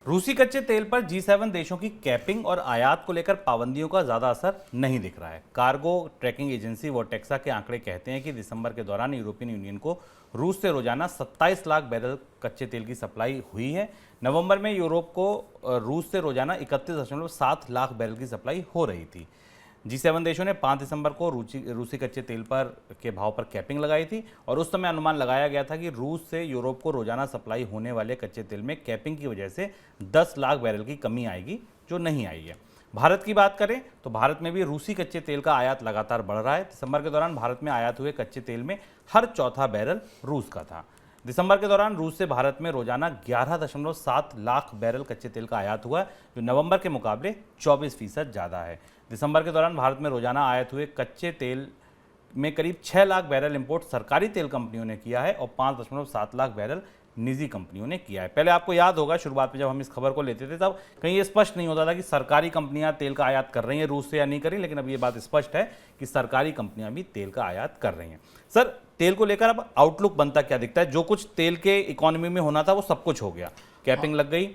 रूसी कच्चे तेल पर G7 देशों की कैपिंग और आयात को लेकर पाबंदियों का ज्यादा असर नहीं दिख रहा है। कार्गो ट्रैकिंग एजेंसी वोटेक्सा के आंकड़े कहते हैं कि दिसंबर के दौरान यूरोपियन यूनियन को रूस से रोजाना 27 लाख बैरल कच्चे तेल की सप्लाई हुई है। नवंबर में यूरोप को रूस से रोजाना 31.7 लाख बैरल की सप्लाई हो रही थी। G7 देशों ने 5 दिसंबर को रूसी कच्चे तेल पर के भाव पर कैपिंग लगाई थी और उस समय अनुमान लगाया गया था कि रूस से यूरोप को रोजाना सप्लाई होने वाले कच्चे तेल में कैपिंग की वजह से 10 लाख बैरल की कमी आएगी, जो नहीं आई है। भारत की बात करें तो भारत में भी रूसी कच्चे तेल का आयात लगातार बढ़ रहा है। दिसंबर के दौरान भारत में आयात हुए कच्चे तेल में हर चौथा बैरल रूस का था। दिसंबर के दौरान रूस से भारत में रोजाना 11.7 लाख बैरल कच्चे तेल का आयात हुआ, जो नवंबर के मुकाबले 24% ज़्यादा है। दिसंबर के दौरान भारत में रोजाना आयात हुए कच्चे तेल में करीब 6 लाख बैरल इंपोर्ट सरकारी तेल कंपनियों ने किया है और 5.7 लाख बैरल निजी कंपनियों ने किया है। पहले आपको याद होगा शुरुआत में जब हम इस खबर को लेते थे तब कहीं ये स्पष्ट नहीं होता था कि सरकारी कंपनियां तेल का आयात कर रही हैं रूस से या नहीं कर रही, लेकिन अब ये बात स्पष्ट है कि सरकारी कंपनियां भी तेल का आयात कर रही हैं। सर, तेल को लेकर अब आउटलुक बनता क्या दिखता है? जो कुछ तेल के इकोनॉमी में होना था वो सब कुछ हो गया, कैपिंग लग गई,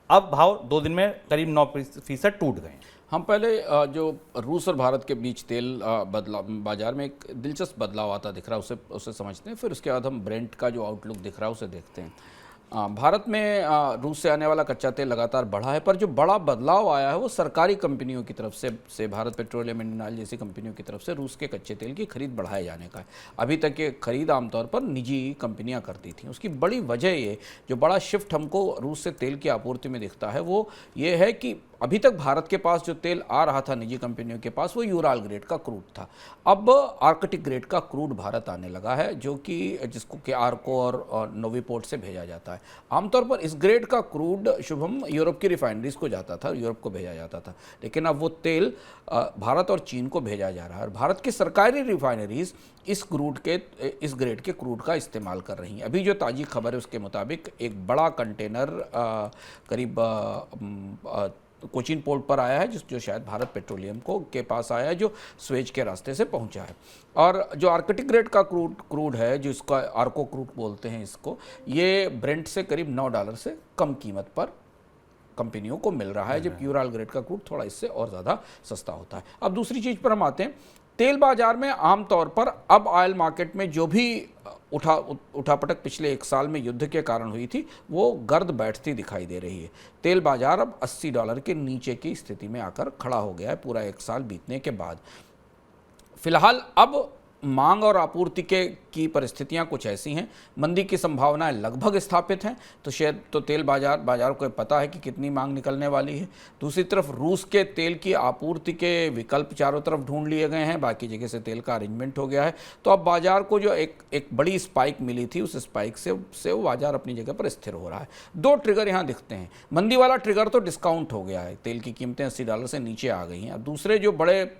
अब भाव 2 दिन में करीब 9% टूट गए। हम पहले जो रूस और भारत के बीच तेल बदलाव बाजार में एक दिलचस्प बदलाव आता दिख रहा है, उसे समझते हैं। फिर उसके बाद हम ब्रेंट का जो आउटलुक दिख रहा है उसे देखते हैं। भारत में रूस से आने वाला कच्चा तेल लगातार बढ़ा है, पर जो बड़ा बदलाव आया है वो सरकारी कंपनियों की तरफ से भारत पेट्रोलियम इंडियन ऑयल जैसी कंपनियों की तरफ से रूस के कच्चे तेल की खरीद बढ़ाए जाने का है। अभी तक ये खरीद आमतौर पर निजी कंपनियां करती थीं। उसकी बड़ी वजह ये, जो बड़ा शिफ्ट हमको रूस से तेल की आपूर्ति में दिखता है, वो ये है कि अभी तक भारत के पास जो तेल आ रहा था निजी कंपनियों के पास, वो यूराल ग्रेड का क्रूड था। अब आर्कटिक ग्रेड का क्रूड भारत आने लगा है, जो कि जिसको के आर्को और नोवी पोर्ट से भेजा जाता है। आमतौर पर इस ग्रेड का क्रूड शुभम यूरोप की रिफाइनरीज को जाता था, यूरोप को भेजा जाता था, लेकिन अब वो तेल भारत और चीन को भेजा जा रहा है और भारत की सरकारी रिफाइनरीज इस ग्रेड के क्रूड का इस्तेमाल कर रही हैं। अभी जो ताज़ी खबर है उसके मुताबिक एक बड़ा कंटेनर करीब कोचीन पोर्ट पर आया है, जो शायद भारत पेट्रोलियम के पास आया है, जो स्वेज के रास्ते से पहुंचा है। और जो आर्कटिक ग्रेड का क्रूड है, जो इसका आर्को क्रूड बोलते हैं इसको, ये ब्रेंट से करीब $9 से कम कीमत पर कंपनियों को मिल रहा है, जबकि यूराल ग्रेड का क्रूड थोड़ा इससे और ज़्यादा सस्ता होता है। अब दूसरी चीज़ पर हम आते हैं। तेल बाजार में आमतौर पर अब ऑयल मार्केट में जो भी उठापटक पिछले 1 साल में युद्ध के कारण हुई थी, वो गर्द बैठती दिखाई दे रही है। तेल बाजार अब $80 के नीचे की स्थिति में आकर खड़ा हो गया है पूरा 1 साल बीतने के बाद। फिलहाल अब मांग और आपूर्ति की परिस्थितियां कुछ ऐसी हैं, मंदी की संभावनाएं लगभग स्थापित हैं, तो शायद तो तेल बाजार को पता है कि कितनी मांग निकलने वाली है। दूसरी तरफ रूस के तेल की आपूर्ति के विकल्प चारों तरफ ढूंढ लिए गए हैं, बाकी जगह से तेल का अरेंजमेंट हो गया है। तो अब बाजार को जो एक बड़ी स्पाइक मिली थी, उस स्पाइक से वो बाजार अपनी जगह पर स्थिर हो रहा है। 2 ट्रिगर यहाँ दिखते हैं। मंदी वाला ट्रिगर तो डिस्काउंट हो गया है, तेल की कीमतें $80 से नीचे आ गई हैं। अब दूसरे जो बड़े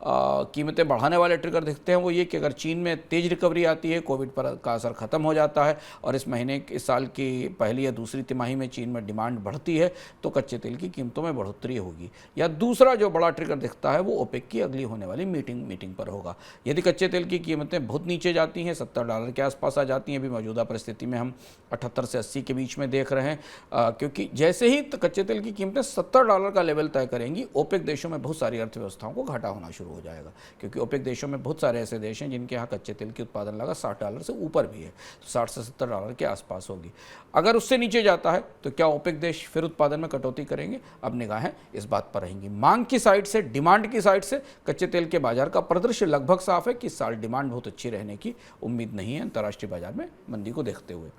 कीमतें बढ़ाने वाले ट्रिगर दिखते हैं वो ये कि अगर चीन में तेज रिकवरी आती है, कोविड पर का असर खत्म हो जाता है और इस साल की पहली या दूसरी तिमाही में चीन में डिमांड बढ़ती है, तो कच्चे तेल की कीमतों में बढ़ोतरी होगी। या दूसरा जो बड़ा ट्रिगर दिखता है वो ओपेक की अगली होने वाली मीटिंग पर होगा। यदि कच्चे तेल की कीमतें बहुत नीचे जाती हैं, $70 के आसपास आ जाती हैं, अभी मौजूदा परिस्थिति में हम 78 से 80 के बीच में देख रहे हैं, क्योंकि जैसे ही कच्चे तेल की कीमतें $70 का लेवल तय करेंगी, ओपेक देशों में बहुत सारी अर्थव्यवस्थाओं को घाटा होना शुरू हो जाएगा, क्योंकि ओपेक देशों में बहुत सारे ऐसे देश हैं जिनके यहाँ कच्चे तेल की उत्पादन लागत $60 से ऊपर भी है, तो $60 से $70 के आसपास होगी। अगर उससे नीचे जाता है तो क्या ओपेक देश फिर उत्पादन में कटौती करेंगे? अब निगाहें इस बात पर रहेंगी। मांग की साइड से, डिमांड की साइड से कच्चे तेल के बाजार का परिदृश्य लगभग साफ है कि इस साल डिमांड बहुत अच्छी रहने की उम्मीद नहीं है अंतर्राष्ट्रीय बाजार में मंदी को देखते हुए।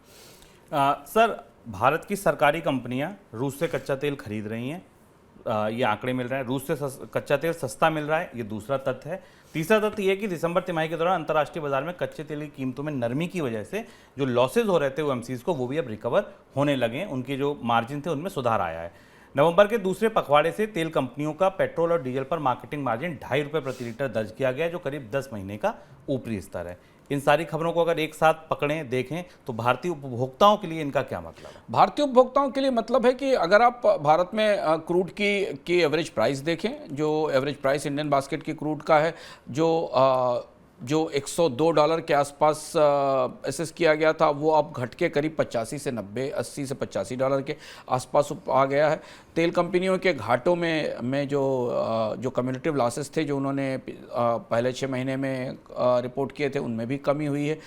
सर, भारत की सरकारी कंपनियां रूस से कच्चा तेल खरीद रही हैं, ये आंकड़े मिल रहे हैं। रूस से कच्चा तेल सस्ता मिल रहा है, ये दूसरा तथ्य है। तीसरा तथ्य ये कि दिसंबर तिमाही के दौरान अंतर्राष्ट्रीय बाजार में कच्चे तेल की कीमतों में नरमी की वजह से जो लॉसेज हो रहे थे ओएमसीज को, वो भी अब रिकवर होने लगे हैं, उनके जो मार्जिन थे उनमें सुधार आया है। नवंबर के दूसरे पखवाड़े से तेल कंपनियों का पेट्रोल और डीजल पर मार्केटिंग मार्जिन ₹2.5 प्रति लीटर दर्ज किया गया है, जो करीब 10 महीने का ऊपरी स्तर है। इन सारी खबरों को अगर एक साथ पकड़ें, देखें, तो भारतीय उपभोक्ताओं के लिए इनका क्या मतलब है? भारतीय उपभोक्ताओं के लिए मतलब है कि अगर आप भारत में क्रूड की एवरेज प्राइस देखें, जो एवरेज प्राइस इंडियन बास्केट की क्रूड का है, जो जो $102 के आसपास असेस किया गया था, वो अब घट के करीब 85 से 90, 80 से $85 के आसपास आ गया है। तेल कंपनियों के घाटों में जो कम्युलेटिव लॉसेस थे, जो उन्होंने पहले 6 महीने में रिपोर्ट किए थे, उनमें भी कमी हुई है।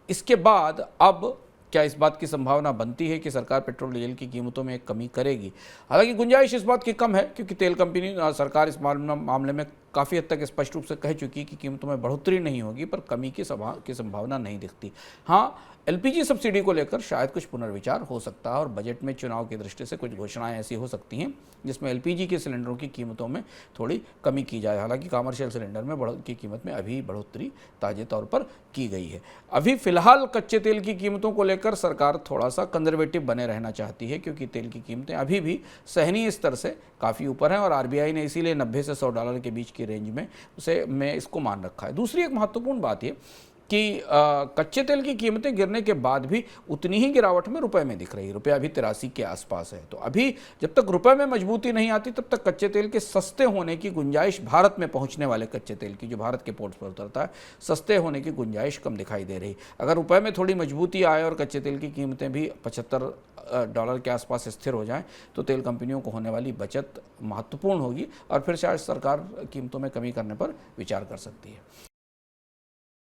इसके बाद अब क्या इस बात की संभावना बनती है कि सरकार पेट्रोल डीजल की कीमतों में एक कमी करेगी? हालांकि गुंजाइश इस बात की कम है, क्योंकि तेल कंपनी सरकार इस मामले में काफ़ी हद तक स्पष्ट रूप से कह चुकी है कि कीमतों में बढ़ोतरी नहीं होगी, पर कमी की संभावना नहीं दिखती। हाँ, एलपीजी सब्सिडी को लेकर शायद कुछ पुनर्विचार हो सकता है और बजट में चुनाव की दृष्टि से कुछ घोषणाएं ऐसी हो सकती हैं जिसमें एलपीजी के सिलेंडरों की कीमतों में थोड़ी कमी की जाए। हालांकि कमर्शियल सिलेंडर में की कीमत में अभी बढ़ोतरी ताजे तौर पर की गई है। अभी फिलहाल कच्चे तेल की कीमतों को लेकर सरकार थोड़ा सा कंजर्वेटिव बने रहना चाहती है, क्योंकि तेल की कीमतें अभी भी सहनीय स्तर से काफ़ी ऊपर हैं और आरबीआई ने इसीलिए 90 से $100 के बीच की रेंज में इसको मान रखा है। दूसरी एक महत्वपूर्ण बात ये कि कच्चे तेल की कीमतें गिरने के बाद भी उतनी ही गिरावट में रुपए में दिख रही है। रुपया अभी 83 के आसपास है। तो अभी जब तक रुपए में मजबूती नहीं आती, तब तक कच्चे तेल के सस्ते होने की गुंजाइश, भारत में पहुंचने वाले कच्चे तेल की, जो भारत के पोर्ट्स पर उतरता है, सस्ते होने की गुंजाइश कम दिखाई दे रही। अगर रुपए में थोड़ी मजबूती आए और कच्चे तेल की कीमतें भी $75 के आसपास स्थिर हो जाएं, तो तेल कंपनियों को होने वाली बचत महत्वपूर्ण होगी और फिर शायद सरकार कीमतों में कमी करने पर विचार कर सकती है।